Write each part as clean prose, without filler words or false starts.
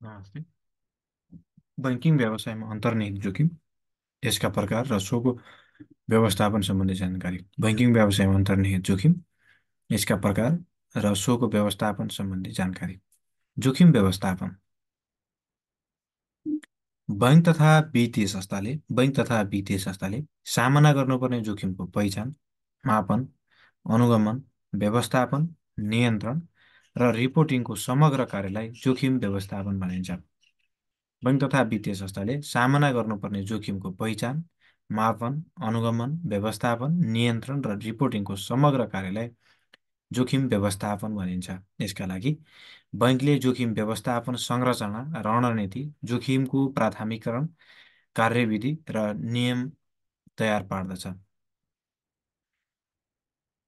नमस्ते। बैंकिङ व्यवसायमा अन्तर्निहित जोखिम, यसका प्रकार र सोको व्यवस्थापन सम्बन्धी जानकारी। बैंकिङ व्यवसायमा अन्तर्निहित जोखिम, यसका प्रकार र सोको व्यवस्थापन सम्बन्धी जानकारी। जोखिम व्यवस्थापन। बैंक तथा वित्तीय संस्थाले सामना गर्नुपर्ने जोखिमको पहिचान, मापन, अनुगमन, व्यवस्थापन, नियन्त्रण र रिपोर्टिङको समग्र कार्यलाई जोखिम व्यवस्थापन भनिन्छ। बैंक तथा वित्तीय संस्थाले सामना गर्नुपर्ने जोखिमको पहिचान, मापन, अनुगमन, व्यवस्थापन, नियन्त्रण र रिपोर्टिङको समग्र कार्यलाई जोखिम व्यवस्थापन भनिन्छ। यसका लागि बैंकले जोखिम व्यवस्थापन संरचना, रणनीति, जोखिमको प्राथमिकरण, कार्यविधि र नियम तयार पार्दछ।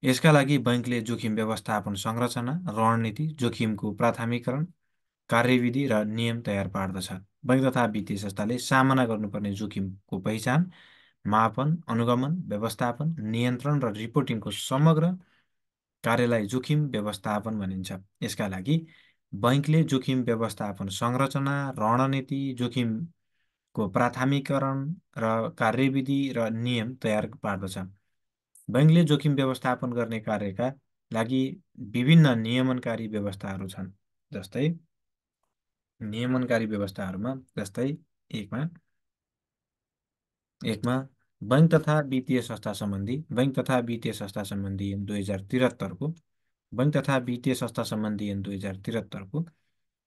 यसका लागि बैंकले जोखिम व्यवस्थापन संरचना, रणनीति, जोखिमको प्राथमिकरण, कार्यविधि र नियम तयार पार्दछ। बैंक तथा वित्तीय संस्थाले सामना गर्नुपर्ने जोखिमको पहिचान, मापन, अनुगमन, व्यवस्थापन, नियन्त्रण र रिपोर्टिङको समग्र कार्यलाई जोखिम व्यवस्थापन भनिन्छ। यसका लागि बैंकले जोखिम व्यवस्थापन संरचना, रणनीति, जोखिमको प्राथमिकरण र कार्यविधि र नियम तयार पार्दछ। बैंकले जोखिम व्यवस्थापन गर्ने कार्यका लागि विभिन्न नियमनकारी व्यवस्थाहरू छन्। जस्तै नियमनकारी व्यवस्थाहरूमा एकमा एकमा बैंक तथा वित्तीय संस्था सम्बन्धी ऐन 2073 को बैंक तथा वित्तीय संस्था सम्बन्धी ऐन 2073 को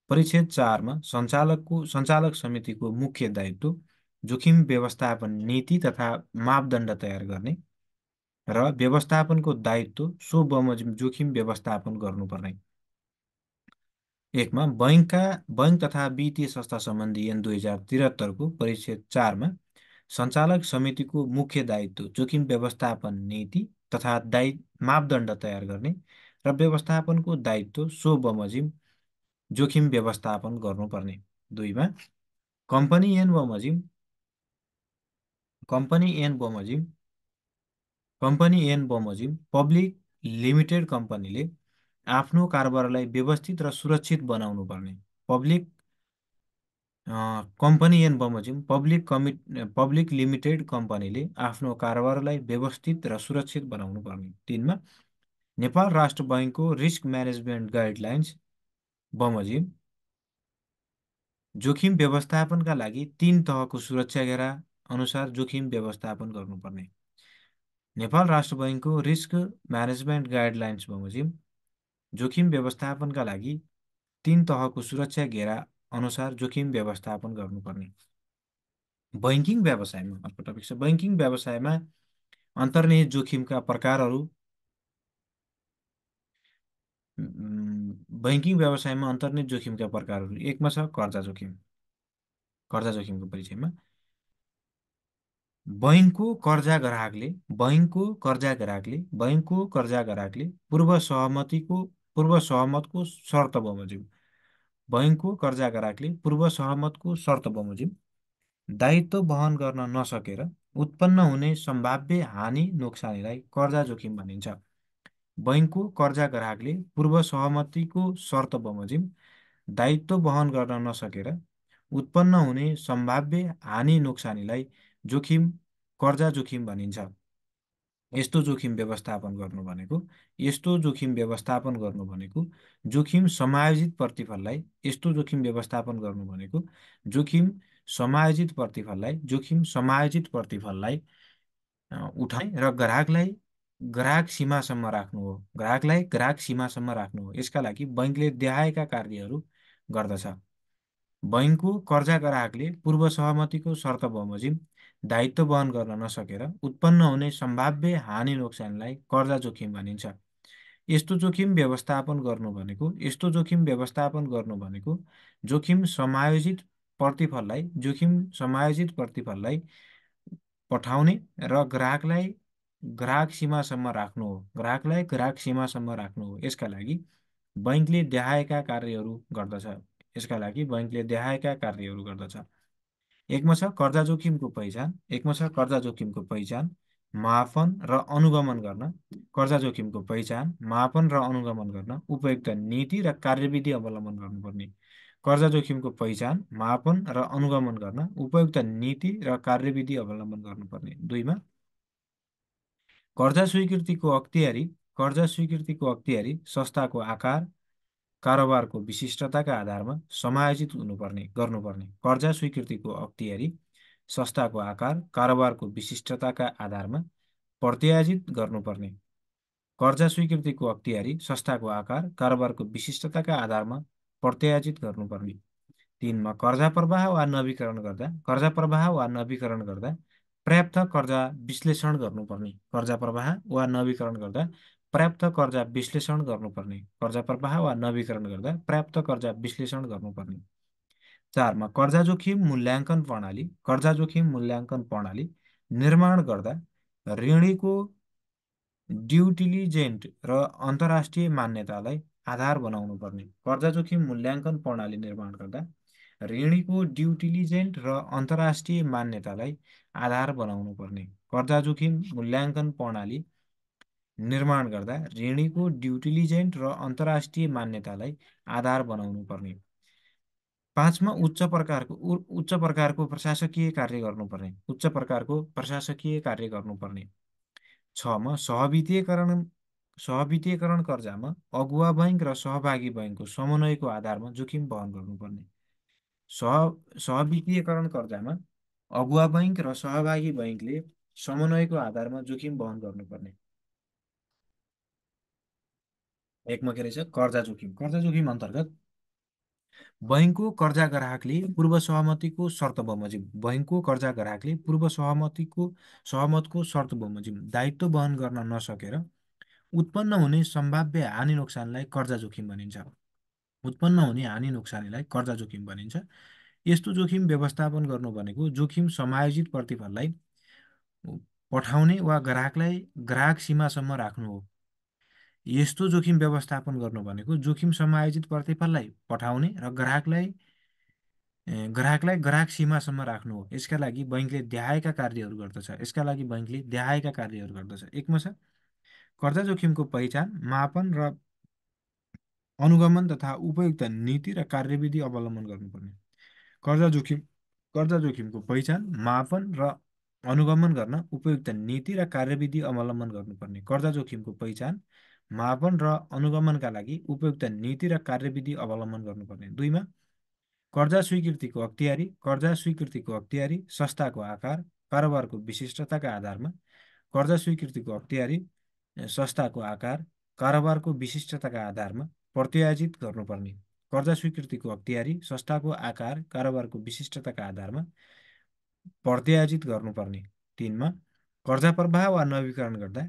परिच्छेद 4 मा सञ्चालक समितिको मुख्य दायित्व जोखिम व्यवस्थापन नीति तथा मापदण्ड तयार गर्ने र व्यवस्थापनको दायित्व सो बमोजिम जोखिम व्यवस्थापन गर्नुपर्ने। एकमा बैंक तथा वित्तीय संस्था सम्बन्धी ऐन 2073 को परिच्छेद 4 मा सञ्चालक समितिको मुख्य दायित्व जोखिम व्यवस्थापन नीति तथा मापदण्ड तयार गर्ने र व्यवस्थापनको दायित्व सो बमोजिम जोखिम व्यवस्थापन गर्नुपर्ने। दुईमा कम्पनी ऐन बमोजिम पब्लिक लिमिटेड कम्पनीले आफ्नो कारोबारलाई व्यवस्थित र सुरक्षित बनाउनु पर्ने। कम्पनी ऐन बमोजिम पब्लिक लिमिटेड कम्पनीले आफ्नो कारोबारलाई व्यवस्थित र सुरक्षित बनाउनु पर्ने। तीनमा नेपाल राष्ट्र बैंकको रिस्क म्यानेजमेन्ट गाइडलाइन्स बमोजिम जोखिम व्यवस्थापनका लागि 3 तहको सुरक्षा घेरा अनुसार जोखिम व्यवस्थापन गर्नुपर्ने। नेपाल राष्ट्र बैंकको रिस्क म्यानेजमेन्ट गाइडलाइन्स बमोजिम जोखिम व्यवस्थापनका लागि 3 तहको सुरक्षा घेरा अनुसार जोखिम व्यवस्थापन गर्नुपर्ने। बैंकिङ व्यवसायमा अर्को टपिक छ बैंकिङ व्यवसायमा अन्तर्निहित जोखिमका प्रकारहरू। बैंकिङ व्यवसायमा अन्तर्निहित जोखिमका प्रकारहरू एकमा छ कर्जा जोखिम। कर्जा जोखिमको परिचयमा बैंकको कर्जा ग्राहकले पूर्व सहमतको शर्त बमोजिम बैंकको कर्जा ग्राहकले पूर्व सहमतको शर्त बमोजिम दायित्व वहन गर्न नसकेर उत्पन्न हुने सम्भाव्य हानि नोक्सानीलाई कर्जा जोखिम भनिन्छ। बैंकको कर्जा ग्राहकले पूर्व सहमतिको शर्त बमोजिम दायित्व वहन गर्न नसकेर उत्पन्न हुने सम्भाव्य हानि नोक्सानीलाई कर्जा जोखिम भनिन्छ। यस्तो जोखिम व्यवस्थापन गर्नु भनेको जोखिम समायोजित प्रतिफललाई उठाउने र ग्राहक सीमासम्म राख्नु हो। यसका लागि बैंकले देखाएका कार्यहरू गर्दछ। बैंकको कर्जा ग्राहकले पूर्व सहमतिको शर्त बमोजिम दायित्व वहन गर्न नसकेर उत्पन्न हुने सम्भाव्य हानि नोक्सानीलाई कर्जा जोखिम भनिन्छ। यस्तो जोखिम व्यवस्थापन गर्नु भनेको जोखिम समायोजित प्रतिफललाई पठाउने र ग्राहक सीमासम्म राख्नु हो। यसका लागि बैंकले देखाएका कार्यहरू गर्दछ। एकमा छ कर्जा जोखिमको पहिचान, मापन र अनुगमन गर्न उपयुक्त नीति र कार्यविधि अवलम्बन गर्नुपर्ने। कर्जा जोखिमको पहिचान, मापन र अनुगमन गर्न उपयुक्त नीति र कार्यविधि अवलम्बन गर्नुपर्ने। दुईमा, कर्जा स्वीकृतिको अख्तियारी कर्जा स्वीकृतिको अख्तियारी संस्थाको आकार, कारोबारको विशिष्टताका आधारमा समायोजित गर्नुपर्ने। कर्जा स्वीकृतिको अख्तियारी संस्थाको आकार, कारोबारको विशिष्टताका आधारमा प्रत्यायोजित गर्नुपर्ने। कर्जा स्वीकृतिको अख्तियारी संस्थाको आकार, कारोबारको विशिष्टताका आधारमा प्रत्यायोजित गर्नुपर्ने। तीनमा, कर्जा प्रवाह वा नवीकरण गर्दा पर्याप्त कर्जा विश्लेषण गर्नुपर्ने। कर्जा प्रवाह वा नवीकरण गर्दा पर्याप्त कर्जा विश्लेषण गर्नुपर्ने। कर्जा प्रवाह वा नवीकरण गर्दा पर्याप्त कर्जा विश्लेषण गर्नुपर्ने। चारमा, कर्जा जोखिम मूल्याङ्कन प्रणाली निर्माण गर्दा ऋणीको ड्यू डिलिजेन्ट र अन्तर्राष्ट्रिय मान्यतालाई आधार बनाउनु पर्ने। कर्जा जोखिम मूल्याङ्कन प्रणाली निर्माण गर्दा ऋणीको ड्यू डिलिजेन्ट र अन्तर्राष्ट्रिय मान्यतालाई आधार बनाउनु पर्ने। कर्जा जोखिम मूल्याङ्कन प्रणाली निर्माण गर्दा ऋणीको ड्यू डिलिजेन्ट र अन्तर्राष्ट्रिय मान्यतालाई आधार बनाउनु पर्ने। पाँचमा, उच्च प्रकारको प्रशासकीय कार्य गर्नुपर्ने। उच्च प्रकारको प्रशासकीय कार्य गर्नुपर्ने। छमा, सहवित्तीयकरण कर्जामा अगुवा बैङ्क र सहभागी बैङ्कको समन्वयको आधारमा जोखिम वहन गर्नुपर्ने। सहवित्तीयकरण कर्जामा अगुवा बैङ्क र सहभागी बैङ्कले समन्वयको आधारमा जोखिम वहन गर्नुपर्ने। एकमा के रहेछ, कर्जा जोखिम अन्तर्गत बैङ्कको कर्जा ग्राहकले सहमतको शर्त बमोजिम दायित्व वहन गर्न नसकेर उत्पन्न हुने सम्भाव्य हानि नोक्सानलाई कर्जा जोखिम भनिन्छ। उत्पन्न हुने हानि नोक्सानीलाई कर्जा जोखिम भनिन्छ। यस्तो जोखिम व्यवस्थापन गर्नु भनेको जोखिम समायोजित प्रतिफललाई पठाउने वा ग्राहक सीमासम्म राख्नु हो। यस्तो जोखिम व्यवस्थापन गर्नु भनेको जोखिम समायोजित प्रतिफललाई पठाउने र ग्राहकलाई ग्राहक सीमासम्म राख्नु हो। यसका लागि बैङ्कले देहायका कार्यहरू गर्दछ। एकमा छ, कर्जा जोखिमको पहिचान, मापन र अनुगमन तथा उपयुक्त नीति र कार्यविधि अवलम्बन गर्नुपर्ने। कर्जा जोखिमको पहिचान, मापन र अनुगमन गर्न उपयुक्त नीति र कार्यविधि अवलम्बन गर्नुपर्ने। कर्जा जोखिमको पहिचान, मापन र अनुगमनका लागि उपयुक्त नीति र कार्यविधि अवलम्बन गर्नुपर्ने। दुईमा, कर्जा स्वीकृतिको अख्तियारी संस्थाको आकार, कारोबारको विशिष्टताका आधारमा कर्जा स्वीकृतिको अख्तियारी संस्थाको आकार, कारोबारको विशिष्टताका आधारमा प्रत्यायोजित गर्नुपर्ने। कर्जा स्वीकृतिको अख्तियारी संस्थाको आकार, कारोबारको विशिष्टताका आधारमा प्रत्यायोजित गर्नुपर्ने। तीनमा, कर्जा प्रवाह वा नवीकरण गर्दा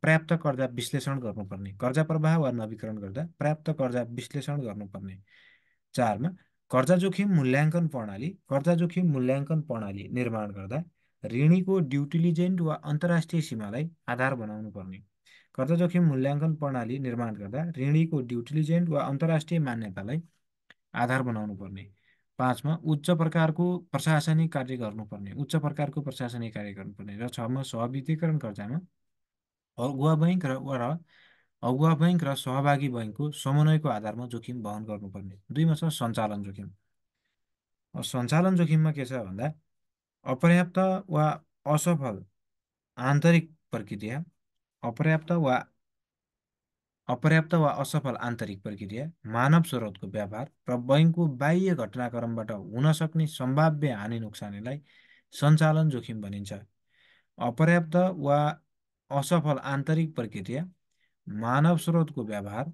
पर्याप्त कर्जा विश्लेषण गर्नुपर्ने। कर्जा प्रवाह वा नवीकरण गर्दा पर्याप्त कर्जा विश्लेषण गर्नुपर्ने। चारमा, कर्जा जोखिम मूल्याङ्कन प्रणाली निर्माण गर्दा ऋणीको ड्यू डिलिजेन्ट वा अन्तर्राष्ट्रिय सीमालाई आधार बनाउनु पर्ने। कर्जा जोखिम मूल्याङ्कन प्रणाली निर्माण गर्दा ऋणीको ड्यू डिलिजेन्ट वा अन्तर्राष्ट्रिय मान्यतालाई आधार बनाउनु पर्ने। पाँचमा, उच्च प्रकारको प्रशासनिक कार्य गर्नुपर्ने। र छमा, सहवित्तीकरण कर्जामा अगुवा बैङ्क र सहभागी बैङ्कको समन्वयको आधारमा जोखिम वहन गर्नुपर्ने। दुईमा छ, सञ्चालन जोखिम। सञ्चालन जोखिममा के छ भन्दा अपर्याप्त वा असफल आन्तरिक प्रक्रिया मानव स्रोतको व्यापार र बैङ्कको बाह्य घटनाक्रमबाट हुन सक्ने सम्भाव्य हानि नोक्सानीलाई सञ्चालन जोखिम भनिन्छ। अपर्याप्त वा असफल आन्तरिक प्रक्रिया, मानव स्रोतको व्यवहार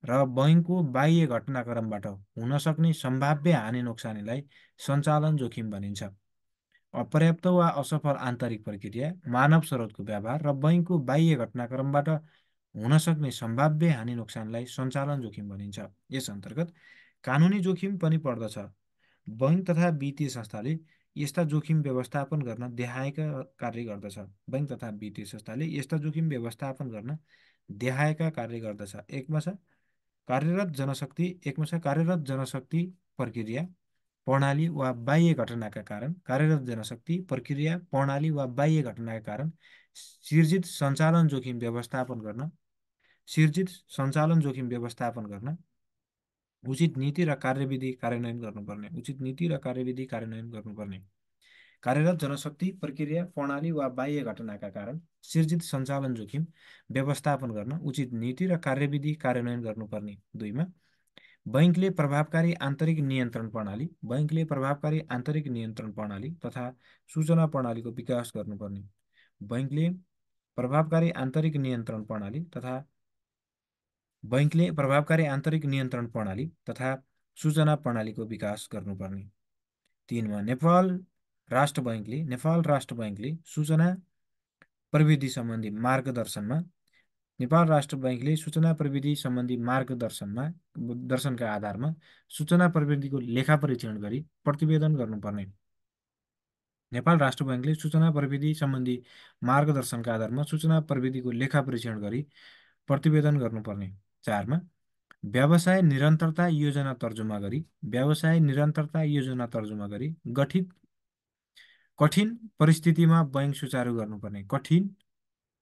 र बैङ्कको बाह्य घटनाक्रमबाट हुन सक्ने सम्भाव्य हानि नोक्सानीलाई सञ्चालन जोखिम भनिन्छ। अपर्याप्त वा असफल आन्तरिक प्रक्रिया, मानव स्रोतको व्यवहार र बैङ्कको बाह्य घटनाक्रमबाट हुन सक्ने सम्भाव्य हानि नोक्सानलाई सञ्चालन जोखिम भनिन्छ। यस अन्तर्गत कानुनी जोखिम पनि पर्दछ। बैङ्क तथा वित्तीय संस्थाले यस्ता जोखिम व्यवस्थापन गर्न देहायका कार्य गर्दछ। एकमा छ, कार्यरत जनशक्ति प्रक्रिया प्रणाली वा बाह्य घटनाका कारण सिर्जित सञ्चालन जोखिम व्यवस्थापन गर्न उचित नीति र कार्यविधि कार्यान्वयन गर्नुपर्ने, उचित नीति र कार्यविधि कार्यान्वयन गर्नुपर्ने। कार्यरत जनशक्ति प्रक्रिया प्रणाली वा बाह्य घटनाका कारण सिर्जित सञ्चालन जोखिम व्यवस्थापन गर्न उचित नीति र कार्यविधि कार्यान्वयन गर्नुपर्ने। दुईमा, बैङ्कले प्रभावकारी आन्तरिक नियन्त्रण प्रणाली तथा सूचना प्रणालीको विकास गर्नुपर्ने। बैङ्कले प्रभावकारी आन्तरिक नियन्त्रण प्रणाली तथा बैङ्कले प्रभावकारी आन्तरिक नियन्त्रण प्रणाली तथा सूचना प्रणालीको विकास गर्नुपर्ने। तीनमा, नेपाल राष्ट्र बैङ्कले सूचना प्रविधि सम्बन्धी मार्गदर्शनमा नेपाल राष्ट्र बैङ्कले सूचना प्रविधि सम्बन्धी दर्शनका आधारमा सूचना प्रविधिको लेखा परीक्षण गरी प्रतिवेदन गर्नुपर्ने। नेपाल राष्ट्र बैङ्कले सूचना प्रविधि सम्बन्धी मार्गदर्शनका आधारमा सूचना प्रविधिको लेखा परीक्षण गरी प्रतिवेदन गर्नुपर्ने। चारमा, व्यवसाय निरन्तरता योजना तर्जुमा गरी कठिन परिस्थितिमा बैङ्क सुचारू गर्नुपर्ने। कठिन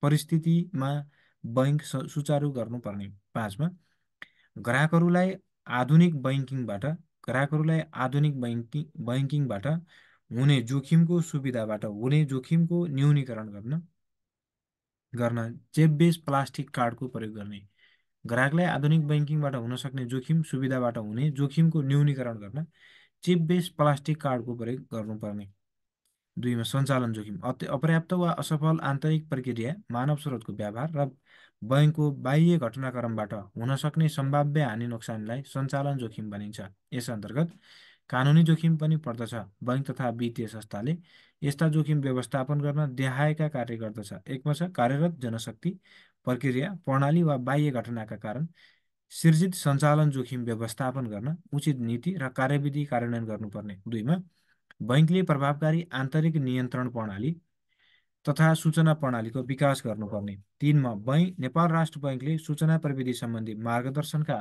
परिस्थितिमा बैङ्क सुचारू गर्नुपर्ने। पाँचमा, ग्राहकहरूलाई आधुनिक बैङ्किङबाट हुने जोखिमको न्यूनीकरण गर्न चेप बेस प्लास्टिक कार्डको प्रयोग गर्ने। ग्राहकलाई आधुनिक बैङ्किङबाट हुन सक्ने सुविधाबाट हुने जोखिमको न्यूनीकरण गर्न चेप बेस प्लास्टिक कार्डको प्रयोग गर्नुपर्ने। दुईमा, सञ्चालन जोखिम अपर्याप्त वा असफल आन्तरिक प्रक्रिया, मानव स्रोतको व्यवहार र बैङ्कको बाह्य घटनाक्रमबाट हुन सक्ने सम्भाव्य हानि नोक्सानीलाई सञ्चालन जोखिम भनिन्छ। यस अन्तर्गत कानुनी जोखिम पनि पर्दछ। बैङ्क तथा वित्तीय संस्थाले यस्ता जोखिम व्यवस्थापन गर्न देखाएका कार्य गर्दछ। एकमा छ, कार्यरत जनशक्ति प्रक्रिया प्रणाली वा बाह्य घटनाका कारण सिर्जित सञ्चालन जोखिम व्यवस्थापन गर्न उचित नीति र कार्यविधि कार्यान्वयन गर्नुपर्ने। दुईमा, बैङ्कले प्रभावकारी आन्तरिक नियन्त्रण प्रणाली तथा सूचना प्रणालीको विकास गर्नुपर्ने। तीनमा, नेपाल राष्ट्र बैङ्कले सूचना प्रविधि सम्बन्धी मार्गदर्शनका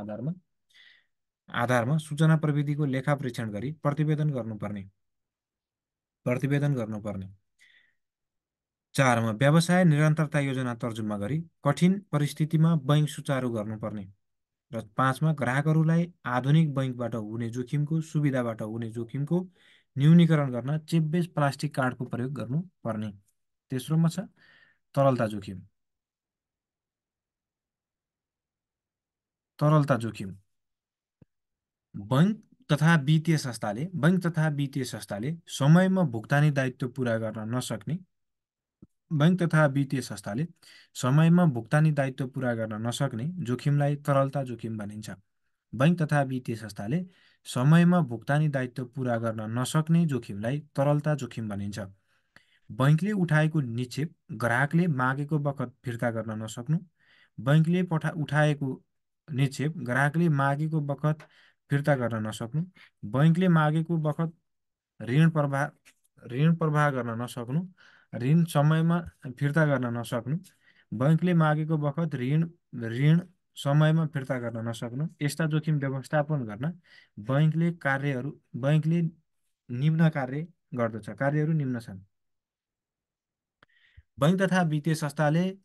आधारमा सूचना प्रविधिको लेखा परीक्षण गरी प्रतिवेदन गर्नुपर्ने। चारमा, व्यवसाय निरन्तरता योजना तर्जुमा गरी कठिन परिस्थितिमा बैङ्क सुचारू गर्नुपर्ने। र पाँचमा, ग्राहकहरूलाई आधुनिक बैङ्कबाट हुने सुविधाबाट हुने जोखिमको न्यूनीकरण गर्न चेप बेस प्लास्टिक कार्डको प्रयोग गर्नुपर्ने। तेस्रोमा छ, तरलता जोखिम। बैङ्क तथा वित्तीय संस्थाले समयमा भुक्तानी दायित्व पुरा गर्न नसक्ने जोखिमलाई तरलता जोखिम भनिन्छ। बैङ्क तथा वित्तीय संस्थाले समयमा भुक्तानी दायित्व पुरा गर्न नसक्ने जोखिमलाई तरलता जोखिम भनिन्छ। बैङ्कले उठाएको निक्षेप ग्राहकले मागेको बखत फिर्ता गर्न नसक्नु। बैङ्कले उठाएको निक्षेप ग्राहकले मागेको बखत फिर्ता गर्न नसक्नु। बैङ्कले मागेको बखत ऋण प्रवाह गर्न नसक्नु। ऋण समयमा फिर्ता गर्न नसक्नु। बैङ्कले मागेको बखत ऋण समयमा फिर्ता गर्न नसक्नु। यस्ता जोखिम व्यवस्थापन गर्न बैङ्कले निम्न कार्य गर्दछ। कार्यहरू निम्न छन्। बैङ्क तथा वित्तीय संस्थाले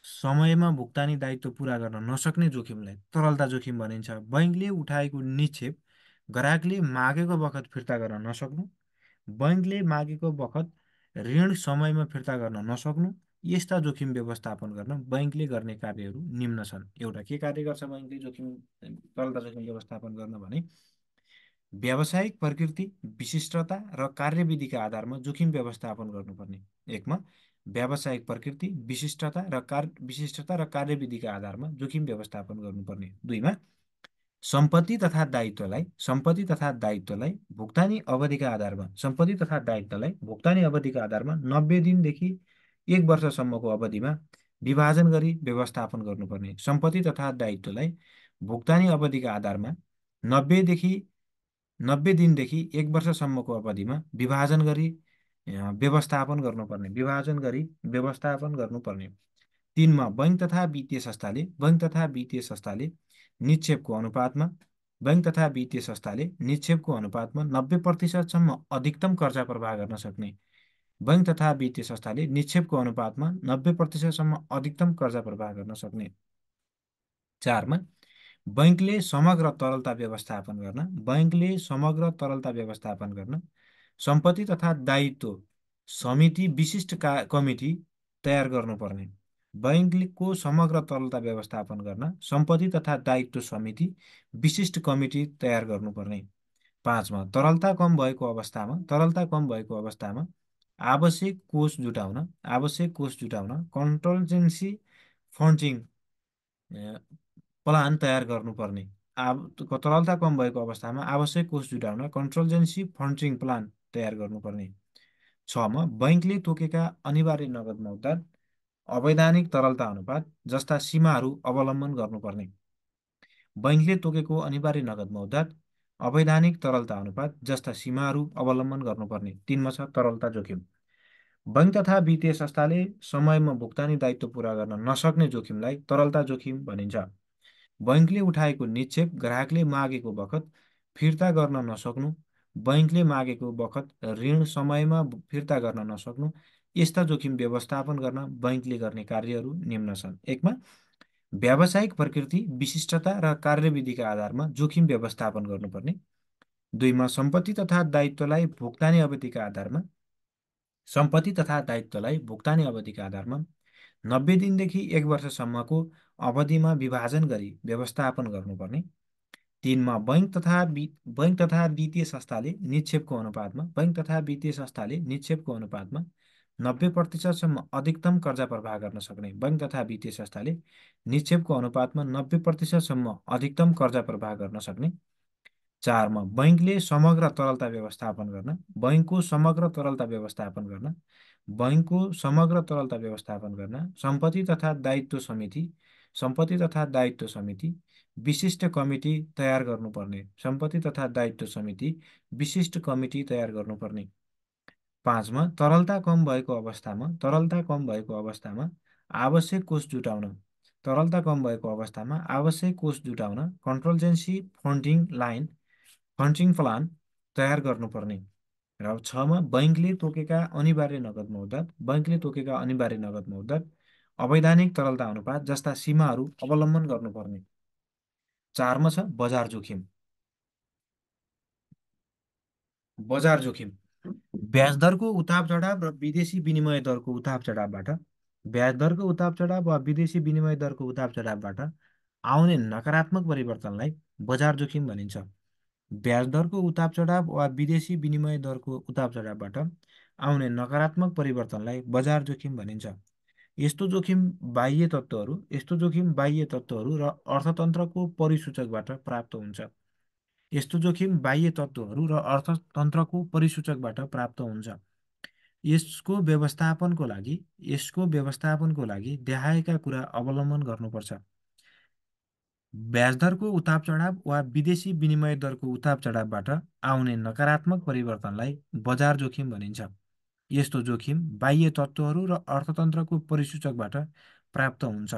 समयमा भुक्तानी दायित्व पुरा गर्न नसक्ने जोखिमलाई तरलता जोखिम भनिन्छ। बैङ्कले उठाएको निक्षेप ग्राहकले मागेको बखत फिर्ता गर्न नसक्नु। बैङ्कले मागेको बखत ऋण समयमा फिर्ता गर्न नसक्नु। यस्ता जोखिम व्यवस्थापन गर्न बैङ्कले गर्ने कार्यहरू निम्न छन्। एउटा, के कार्य गर्छ बैङ्कले तरलता जोखिम व्यवस्थापन गर्न भने व्यावसायिक प्रकृति, विशिष्टता र कार्यविधिका आधारमा जोखिम व्यवस्थापन गर्नुपर्ने। एकमा, व्यावसायिक प्रकृति, विशिष्टता र कार्यविधिका आधारमा जोखिम व्यवस्थापन गर्नुपर्ने। दुईमा, सम्पत्ति तथा दायित्वलाई भुक्तानी अवधिका आधारमा 90 दिनदेखि 1 वर्षसम्मको अवधिमा विभाजन गरी व्यवस्थापन गर्नुपर्ने। सम्पत्ति तथा दायित्वलाई भुक्तानी अवधिका आधारमा 90 दिनदेखि 1 वर्षसम्मको अवधिमा विभाजन गरी व्यवस्थापन गर्नुपर्ने। तीनमा, बैङ्क तथा वित्तीय संस्थाले निक्षेपको अनुपातमा 90% अधिकतम कर्जा प्रवाह गर्न सक्ने। बैङ्क तथा वित्तीय संस्थाले निक्षेपको अनुपातमा 90% अधिकतम कर्जा प्रवाह गर्न सक्ने। चारमा, बैङ्कले समग्र तरलता व्यवस्थापन गर्न सम्पत्ति तथा दायित्व समिति विशिष्ट कमिटी तयार गर्नुपर्ने। बैङ्कको समग्र तरलता व्यवस्थापन गर्न सम्पत्ति तथा दायित्व समिति विशिष्ट कमिटी तयार गर्नुपर्ने। 5मा तरलता कम भएको अवस्थामा आवश्यक कोष जुटाउन कन्टन्जेन्सी फन्डिङ प्लान तयार गर्नुपर्ने। तरलता कम भएको अवस्थामा आवश्यक कोष जुटाउन कन्टन्जेन्सी फन्डिङ प्लान तयार गर्नुपर्ने। 6मा बैङ्कले तोकेका अनिवार्य नगद मौद्दात अवैधानिक तरलता अनुपात जस्ता सीमाहरू अवलम्बन गर्नुपर्ने। बैङ्कले तोकेको अनिवार्य नगद मौद्दात अवैधानिक तरलता अनुपात जस्ता सीमाहरू अवलम्बन गर्नुपर्ने। 3मा छ तरलता जोखिम। बैङ्क तथा वित्तीय संस्थाले समयमा भुक्तानी दायित्व पुरा गर्न नसक्ने जोखिमलाई तरलता जोखिम भनिन्छ। बैङ्कले उठाएको निक्षेप ग्राहकले मागेको बखत फिर्ता गर्न नसक्नु, बैङ्कले मागेको बखत ऋण समयमा फिर्ता गर्न नसक्नु, यस्ता जोखिम व्यवस्थापन गर्न बैङ्कले गर्ने कार्यहरू निम्न छन्। 1मा व्यावसायिक प्रकृति, विशिष्टता र कार्यविधिका आधारमा जोखिम व्यवस्थापन गर्नुपर्ने। 2मा सम्पत्ति तथा दायित्वलाई भुक्तानी अवधिका आधारमा 90 दिनदेखि 1 वर्षसम्मको अवधिमा विभाजन गरी व्यवस्थापन गर्नुपर्ने। 3मा बैङ्क तथा वित्तीय संस्थाले निक्षेपको अनुपातमा 90%सम्म अधिकतम कर्जा प्रवाह गर्न सक्ने। बैङ्क तथा वित्तीय संस्थाले निक्षेपको अनुपातमा 90%सम्म अधिकतम कर्जा प्रवाह गर्न सक्ने। 4मा बैङ्कको समग्र तरलता व्यवस्थापन गर्न सम्पत्ति तथा दायित्व समिति विशिष्ट कमिटी तयार गर्नुपर्ने। 5मा तरलता कम भएको अवस्थामा आवश्यक कोष जुटाउन कन्टन्जेन्सी फन्डिङ प्लान तयार गर्नुपर्ने। र 6मा बैङ्कले तोकेका अनिवार्य नगद मौद्दात अवैधानिक तरलता अनुपात जस्ता सीमाहरू अवलम्बन गर्नुपर्ने। 4मा छ बजार जोखिम। ब्याजदरको उताप चढाव र विदेशी विनिमय दरको उताप चढावबाट आउने नकारात्मक परिवर्तनलाई बजार जोखिम भनिन्छ। ब्याजदरको उताप चढाव वा विदेशी विनिमय दरको उताप चढावबाट आउने नकारात्मक परिवर्तनलाई बजार जोखिम भनिन्छ। यस्तो जोखिम बाह्य तत्त्वहरू र अर्थतन्त्रको परिसूचकबाट प्राप्त हुन्छ। यसको व्यवस्थापनको लागि देखाएका कुरा अवलम्बन गर्नुपर्छ। ब्याजदरको उताप चढाव वा विदेशी विनिमय दरको उताप चढावबाट आउने नकारात्मक परिवर्तनलाई बजार जोखिम भनिन्छ। यस्तो जोखिम बाह्य तत्त्वहरू र अर्थतन्त्रको परिसूचकबाट प्राप्त हुन्छ।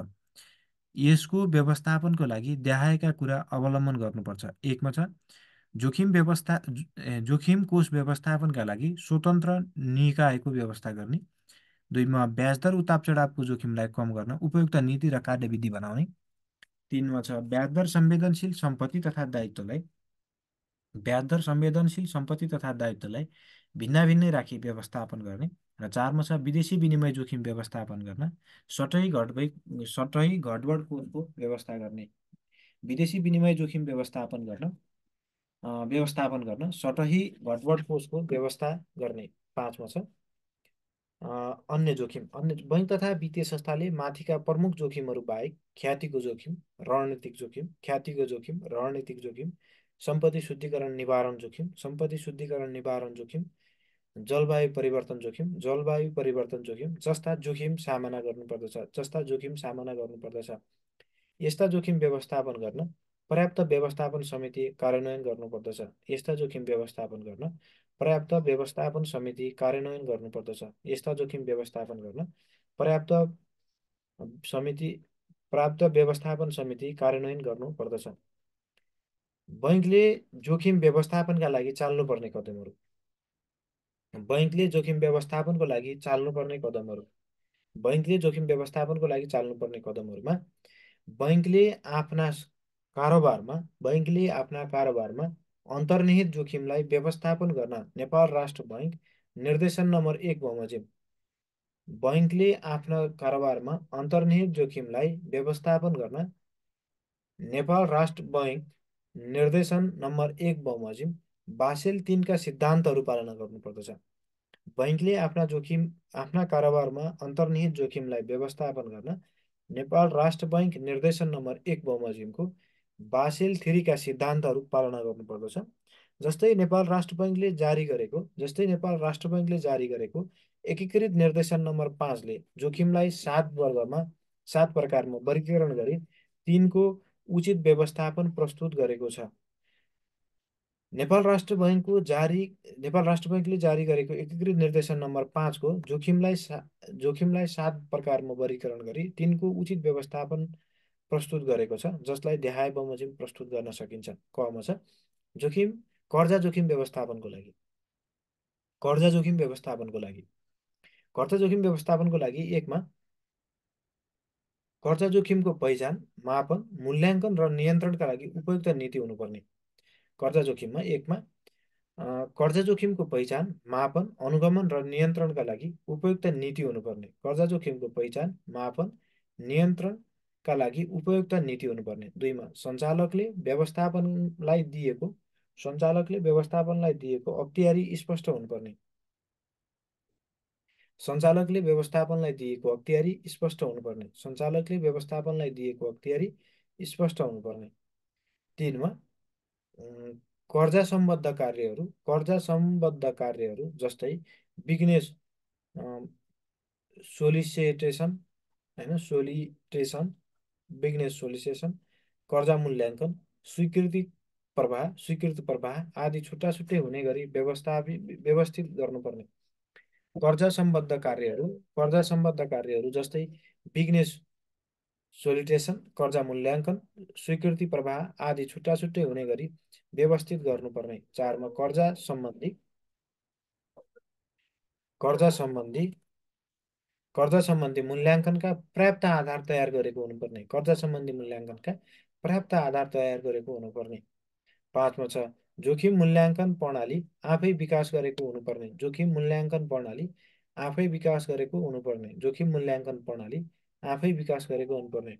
यसको व्यवस्थापनको लागि देखाएका कुरा अवलम्बन गर्नुपर्छ। 1मा छ जोखिम कोष व्यवस्थापनका लागि स्वतन्त्र निकायको व्यवस्था गर्ने। 2मा ब्याजदर उताप चढावको जोखिमलाई कम गर्न उपयुक्त नीति र कार्यविधि बनाउने। 3मा छ ब्याजदर संवेदनशील सम्पत्ति तथा दायित्वलाई भिन्नाभिन्नै राखी व्यवस्थापन गर्ने। र 4मा छ विदेशी विनिमय जोखिम व्यवस्थापन गर्न सटही घटबड कोषको व्यवस्था गर्ने। विदेशी विनिमय जोखिम व्यवस्थापन गर्न सटही घटबड कोषको व्यवस्था गर्ने। 5मा छ अन्य जोखिम। बैङ्क तथा वित्तीय संस्थाले माथिका प्रमुख जोखिमहरू बाहेक ख्यातिको जोखिम, रणनीतिक जोखिम, सम्पत्ति शुद्धिकरण निवारण जोखिम, जलवायु परिवर्तन जोखिम जस्ता जोखिम सामना गर्नुपर्दछ। यस्ता जोखिम व्यवस्थापन गर्न पर्याप्त व्यवस्थापन समिति कार्यान्वयन गर्नुपर्दछ। यस्ता जोखिम व्यवस्थापन गर्न पर्याप्त व्यवस्थापन समिति कार्यान्वयन गर्नुपर्दछ। यस्ता जोखिम व्यवस्थापन गर्न पर्याप्त व्यवस्थापन समिति कार्यान्वयन गर्नुपर्दछ। बैङ्कले जोखिम व्यवस्थापनका लागि चाल्नुपर्ने कदमहरू। बैङ्कले जोखिम व्यवस्थापनको लागि चाल्नुपर्ने कदमहरूमा बैङ्कले कारोबारमा बैंकले आफ्ना कारोबारमा अन्तर्निहित जोखिमलाई व्यवस्थापन गर्न नेपाल राष्ट्र बैंक निर्देशन नम्बर 1 बमोजिम। बैंकले आफ्ना कारोबारमा अन्तर्निहित जोखिमलाई व्यवस्थापन गर्न नेपाल राष्ट्र बैंक निर्देशन नम्बर 1 बमोजिम बासेल 3 का सिद्धान्तहरू पालना गर्नुपर्दछ। बैंकले आफ्ना कारोबारमा अन्तर्निहित जोखिमलाई व्यवस्थापन गर्न नेपाल राष्ट्र बैंक निर्देशन नम्बर 1 बमोजिमको बासेल 3 का सिद्धान्तहरू पालना गर्नुपर्दछ। जस्तै नेपाल राष्ट्र बैंकले जारी गरेको एकीकृत निर्देशन नम्बर 5 ले जोखिमलाई 7 प्रकारमा वर्गीकरण गरी तिनको उचित व्यवस्थापन प्रस्तुत गरेको छ। नेपाल राष्ट्र बैंकले जारी गरेको एकीकृत निर्देशन नम्बर 5 को जोखिमलाई 7 प्रकारमा वर्गीकरण गरी तिनको उचित व्यवस्थापन प्रस्तुत गरेको छ, जसलाई देखाए बमोजिम प्रस्तुत गर्न सकिन्छ। कमा छ जोखिम कर्जा जोखिम व्यवस्थापनको लागि कर्जा जोखिम व्यवस्थापनको लागि कर्जा जोखिम व्यवस्थापनको लागि एकमा कर्जा जोखिमको पहिचान, मापन, मूल्याङ्कन र नियन्त्रणका लागि उपयुक्त नीति हुनुपर्ने। कर्जा जोखिममा एकमा कर्जा जोखिमको पहिचान, मापन, अनुगमन र नियन्त्रणका लागि उपयुक्त नीति हुनुपर्ने। कर्जा जोखिमको पहिचान, मापन, नियन्त्रणका लागि उपयुक्त नीति हुनुपर्ने। दुईमा सञ्चालकले व्यवस्थापनलाई दिएको अख्तियारी स्पष्ट हुनुपर्ने। सञ्चालकले व्यवस्थापनलाई दिएको अख्तियारी स्पष्ट हुनुपर्ने। सञ्चालकले व्यवस्थापनलाई दिएको अख्तियारी स्पष्ट हुनुपर्ने। तीनमा कर्जा सम्बद्ध कार्यहरू जस्तै बिजनेस सोलिसिटेसन बिजनेस सोलिसिटेसन, कर्जा मूल्याङ्कन, स्वीकृति प्रवाह आदि छुट्टा छुट्टै हुने गरी व्यवस्थित गर्नुपर्ने। कर्जा सम्बद्ध कार्यहरू जस्तै बिजनेस सोलिटेसन, कर्जा मूल्याङ्कन, स्वीकृति प्रवाह आदि छुट्टा छुट्टै हुने गरी व्यवस्थित गर्नुपर्ने। चारमा कर्जा सम्बन्धी मूल्याङ्कनका पर्याप्त आधार तयार गरेको हुनुपर्ने। कर्जा सम्बन्धी मूल्याङ्कनका पर्याप्त आधार तयार गरेको हुनुपर्ने। पाँचमा छ जोखिम मूल्याङ्कन प्रणाली आफै विकास गरेको हुनुपर्ने। जोखिम मूल्याङ्कन प्रणाली आफै विकास गरेको हुनुपर्ने। जोखिम मूल्याङ्कन प्रणाली आफै विकास गरेको हुनुपर्ने।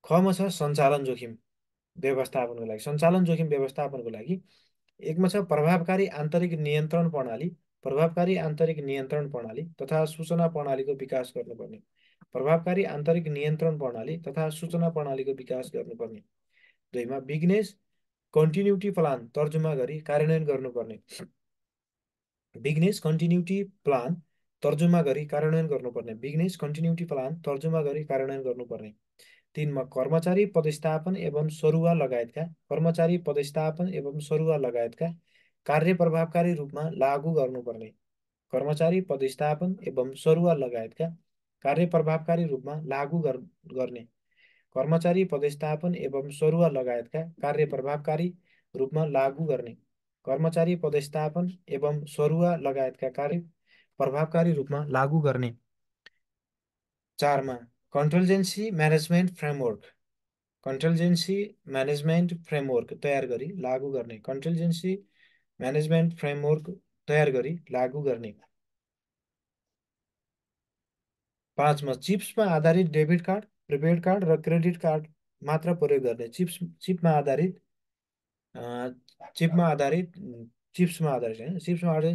खमा छ सञ्चालन जोखिम व्यवस्थापनको लागि एकमा छ प्रभावकारी आन्तरिक नियन्त्रण प्रणाली तथा सूचना प्रणालीको विकास गर्नुपर्ने। प्रभावकारी आन्तरिक नियन्त्रण प्रणाली तथा सूचना प्रणालीको विकास गर्नुपर्ने। दुईमा बिजनेस कन्टिन्युटी प्लान तर्जुमा गरी कार्यान्वयन गर्नुपर्ने। बिजनेस कन्टिन्युटी प्लान तर्जुमा गरी कार्यान्वयन गर्नुपर्ने। बिजनेस कन्टिन्युटी प्लान तर्जुमा गरी कार्यान्वयन गर्नुपर्ने। तीनमा कर्मचारी पदस्थापन एवं सरुवा लगायतका कार्य प्रभावकारी रूपमा लागू गर्नुपर्ने। कर्मचारी पदस्थापन एवं सरुवा लगायतका कार्य प्रभावकारी रूपमा लागू गर्ने। कर्मचारी पदस्थापन एवं सरुवा लगायतका कार्य प्रभावकारी रूपमा लागू गर्ने। कर्मचारी पदस्थापन एवं सरुवा लगायतका कार्य प्रभावकारी रूपमा लागू गर्ने। चारमा कन्टिन्जेन्सी म्यानेजमेन्ट फ्रेमवर्क तयार गरी लागू गर्ने। कन्टिन्जेन्सी म्यानेजमेन्ट फ्रेमवर्क तयार गरी लागू गर्ने। पाँचमा चिप्समा आधारित डेबिट कार्ड, प्रिपेड कार्ड र क्रेडिट कार्ड मात्र प्रयोग गर्ने। चिप्समा आधारित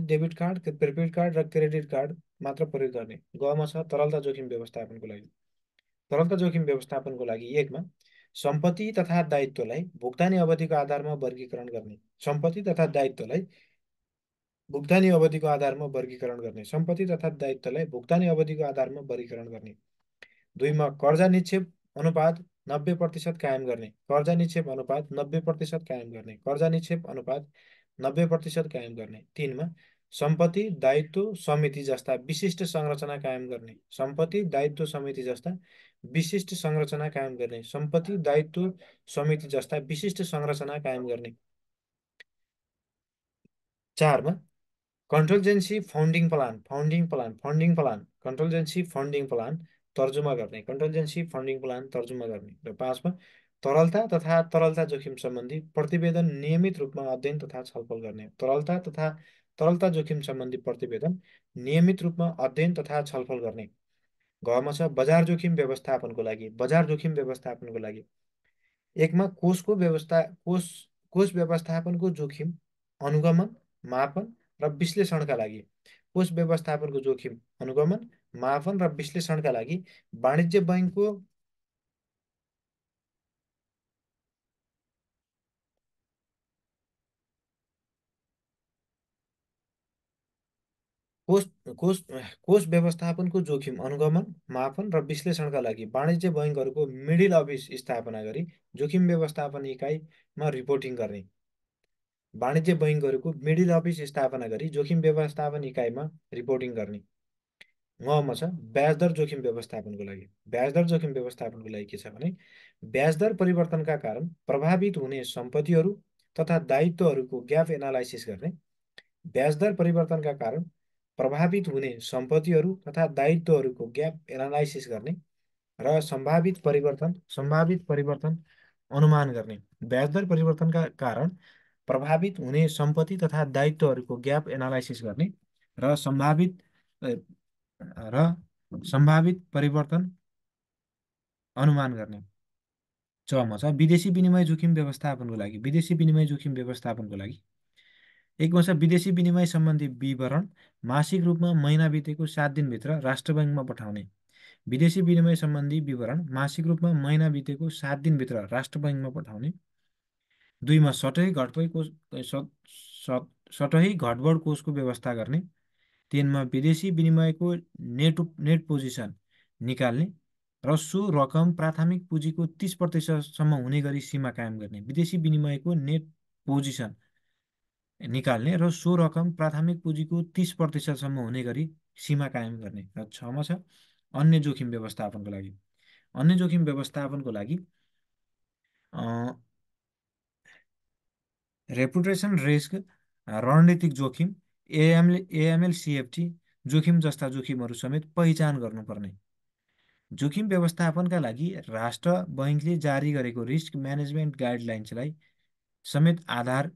डेबिट कार्ड, प्रिपेड कार्ड र क्रेडिट कार्ड मात्र प्रयोग गर्ने। गमा छ तरलता जोखिम व्यवस्थापनको लागि एकमा सम्पत्ति तथा दायित्वलाई भुक्तानी अवधिको आधारमा वर्गीकरण गर्ने। सम्पत्ति तथा दायित्वलाई भुक्तानी अवधिको आधारमा वर्गीकरण गर्ने। सम्पत्ति तथा दायित्वलाई भुक्तानी अवधिको आधारमा वर्गीकरण गर्ने। दुईमा कर्जा निक्षेप अनुपात 90% कायम गर्ने। कर्जा निक्षेप अनुपात 90% कायम गर्ने। कर्जा निक्षेप अनुपात 90% कायम गर्ने। तीनमा सम्पत्ति दायित्व समिति जस्ता विशिष्ट संरचना कायम गर्ने। सम्पत्ति दायित्व समिति जस्ता विशिष्ट संरचना कायम गर्ने। सम्पत्ति दायित्व समिति जस्ता विशिष्ट संरचना कायम गर्ने। चारमा कन्टिन्जेन्सी फन्डिङ प्लान कन्टिन्जेन्सी फन्डिङ प्लान तर्जुमा गर्ने। कन्टिन्जेन्सी फन्डिङ प्लान तर्जुमा गर्ने। र पाँचमा तरलता तथा तरलता जोखिम सम्बन्धी प्रतिवेदन नियमित रूपमा अध्ययन तथा छलफल गर्ने। तरलता तथा तरलता जोखिम सम्बन्धी प्रतिवेदन नियमित रूपमा अध्ययन तथा छलफल गर्ने। गमा छ बजार जोखिम व्यवस्थापनको लागि। बजार जोखिम व्यवस्थापनको लागि एकमा कोष व्यवस्थापनको जोखिम अनुगमन, मापन र विश्लेषणका लागि कोष व्यवस्थापनको जोखिम अनुगमन, मापन र विश्लेषणका लागि वाणिज्य बैङ्कको कोष कोष कोष व्यवस्थापनको जोखिम अनुगमन, मापन र विश्लेषणका लागि वाणिज्य बैङ्कहरूको मिडिल अफिस स्थापना गरी जोखिम व्यवस्थापन इकाइमा रिपोर्टिङ गर्ने। वाणिज्य बैङ्कहरूको मिडिल अफिस स्थापना गरी जोखिम व्यवस्थापन इकाइमा रिपोर्टिङ गर्ने। ङमा छ ब्याज दर जोखिम व्यवस्थापनको लागि। ब्याज दर जोखिम व्यवस्थापनको लागि के छ भने ब्याज दर परिवर्तनका कारण प्रभावित हुने सम्पत्तिहरू तथा दायित्वहरूको ग्याप एनालाइसिस गर्ने। ब्याज दर परिवर्तनका कारण प्रभावित हुने सम्पत्तिहरू तथा दायित्वहरूको ग्याप एनालाइसिस गर्ने र सम्भावित परिवर्तन अनुमान गर्ने। ब्याज दर परिवर्तनका कारण प्रभावित हुने सम्पत्ति तथा दायित्वहरूको ग्याप एनालाइसिस गर्ने र र सम्भावित परिवर्तन अनुमान गर्ने। चमा छ विदेशी विनिमय जोखिम व्यवस्थापनको लागि। विदेशी विनिमय जोखिम व्यवस्थापनको लागि एकमा छ विदेशी विनिमय सम्बन्धी विवरण मासिक रूपमा महिना बितेको 7 दिनभित्र राष्ट्र बैङ्कमा पठाउने। विदेशी विनिमय सम्बन्धी विवरण मासिक रूपमा महिना बितेको 7 दिनभित्र राष्ट्र बैङ्कमा पठाउने। दुईमा सटही घटबड कोषको व्यवस्था गर्ने। तीनमा विदेशी विनिमयको नेट पोजिसन निकाल्ने र सो रकम प्राथमिक पुँजीको 30%सम्म हुने गरी सीमा कायम गर्ने। विदेशी विनिमयको नेट पोजिसन निकाल्ने र सो रकम प्राथमिक पुँजीको 30%सम्म हुने गरी सीमा कायम गर्ने। र छमा छ अन्य जोखिम व्यवस्थापनको लागि। अन्य जोखिम व्यवस्थापनको लागि रेपुटेसन रिस्क, रणनीतिक जोखिम, एएमएल सिएफटी जोखिम जस्ता जोखिमहरू समेत पहिचान गर्नुपर्ने। जोखिम व्यवस्थापनका लागि राष्ट्र बैङ्कले जारी गरेको रिस्क म्यानेजमेन्ट गाइडलाइन्सलाई समेत आधार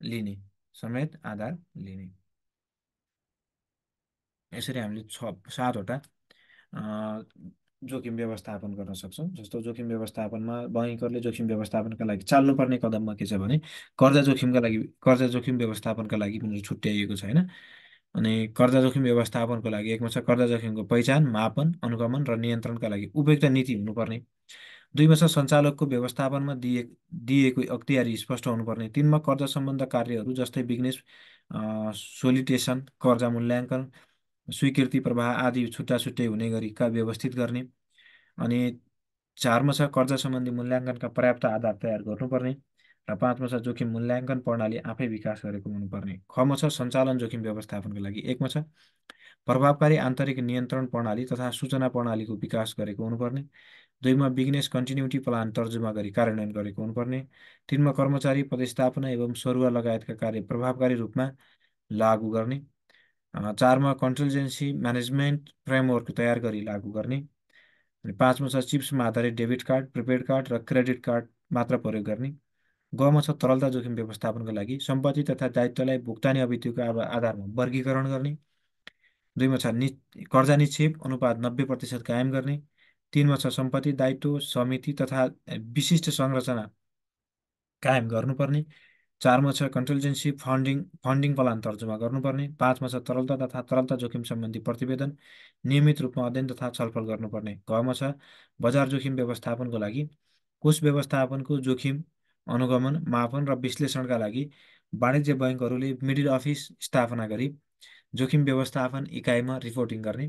लिने। यसरी हामीले 7वटा जोखिम व्यवस्थापन गर्न सक्छौँ। जस्तो जोखिम व्यवस्थापनमा बैङ्करले जोखिम व्यवस्थापनका लागि चाल्नुपर्ने कदममा के छ भने कर्जा जोखिम व्यवस्थापनका लागि पनि छुट्याइएको छ होइन। अनि कर्जा जोखिम व्यवस्थापनको लागि एकमा छ कर्जा जोखिमको पहिचान, मापन, अनुगमन र नियन्त्रणका लागि उपयुक्त नीति हुनुपर्ने। दुईमा छ सञ्चालकको व्यवस्थापनमा दिएको अख्तियारी स्पष्ट हुनुपर्ने। तीनमा कर्जा सम्बन्ध कार्यहरू जस्तै बिजनेस सोलिटेसन, कर्जा मूल्याङ्कन, स्वीकृति प्रवाह आदि छुट्टा छुट्टै हुने गरीका व्यवस्थित गर्ने। अनि चारमा छ कर्जा सम्बन्धी मूल्याङ्कनका पर्याप्त आधार तयार गर्नुपर्ने। र पाँचमा छ जोखिम मूल्याङ्कन प्रणाली आफै विकास गरेको हुनुपर्ने। खमा छ सञ्चालन जोखिम व्यवस्थापनको लागि एकमा छ प्रभावकारी आन्तरिक नियन्त्रण प्रणाली तथा सूचना प्रणालीको विकास गरेको हुनुपर्ने। दुईमा बिजनेस कन्टिन्युटी प्लान तर्जुमा गरी कार्यान्वयन गरेको हुनुपर्ने। तीनमा कर्मचारी पदस्थापना एवं सरुवा लगायतका कार्य प्रभावकारी रूपमा लागू गर्ने। चारमा कन्टिजेन्सी म्यानेजमेन्ट फ्रेमवर्क तयार गरी लागू गर्ने। अनि पाँचमा छ चिप्समा आधारित डेबिट कार्ड, प्रिपेड कार्ड र क्रेडिट कार्ड मात्र प्रयोग गर्ने। गमा छ तरलता जोखिम व्यवस्थापनको लागि सम्पत्ति तथा दायित्वलाई भुक्तानी अवधिको आधारमा वर्गीकरण गर्ने। दुईमा छ कर्जा निक्षेप अनुपात 90% कायम गर्ने। तीनमा छ सम्पत्ति दायित्व समिति तथा विशिष्ट संरचना कायम गर्नुपर्ने। चारमा छ कन्टिजेन्सी फन्डिङ प्लान तर्जुमा गर्नुपर्ने। पाँचमा छ तरलता तथा तरलता जोखिम सम्बन्धी प्रतिवेदन नियमित रूपमा अध्ययन तथा छलफल गर्नुपर्ने। घमा छ बजार जोखिम व्यवस्थापनको लागि कोष व्यवस्थापनको जोखिम अनुगमन, मापन र विश्लेषणका लागि वाणिज्य बैङ्कहरूले मिडिल अफिस स्थापना गरी जोखिम व्यवस्थापन इकाइमा रिपोर्टिङ गर्ने।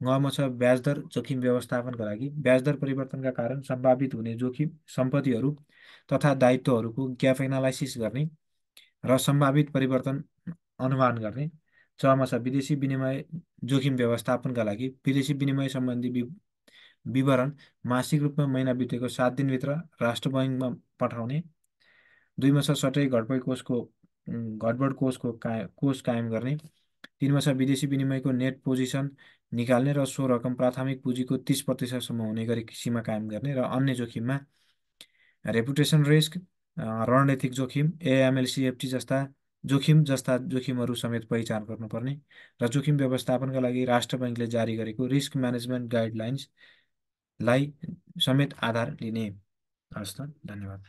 गमा छ ब्याज दर जोखिम व्यवस्थापनका लागि ब्याज दर परिवर्तनका कारण सम्भावित हुने जोखिम सम्पत्तिहरू तथा दायित्वहरूको ग्याप एनालाइसिस गर्ने र सम्भावित परिवर्तन अनुमान गर्ने। चमा छ विदेशी विनिमय जोखिम व्यवस्थापनका लागि विदेशी विनिमय सम्बन्धी विवरण मासिक रूपमा महिना बितेको 7 दिनभित्र राष्ट्र बैङ्कमा पठाउने। दुईमा छ सटै घटबड कोष कायम गर्ने। तीनमा छ विदेशी विनिमयको नेट पोजिसन निकाल्ने र सो रकम प्राथमिक पुँजीको 30%सम्म हुने गरी सीमा कायम गर्ने। र अन्य जोखिममा रेपुटेसन रिस्क, रणनीतिक जोखिम, एएमएल सिएफटी जस्ता जोखिमहरू समेत पहिचान गर्नुपर्ने र जोखिम व्यवस्थापनका लागि राष्ट्र बैङ्कले जारी गरेको रिस्क म्यानेजमेन्ट गाइडलाइन्सलाई समेत आधार लिने। हस् त, धन्यवाद।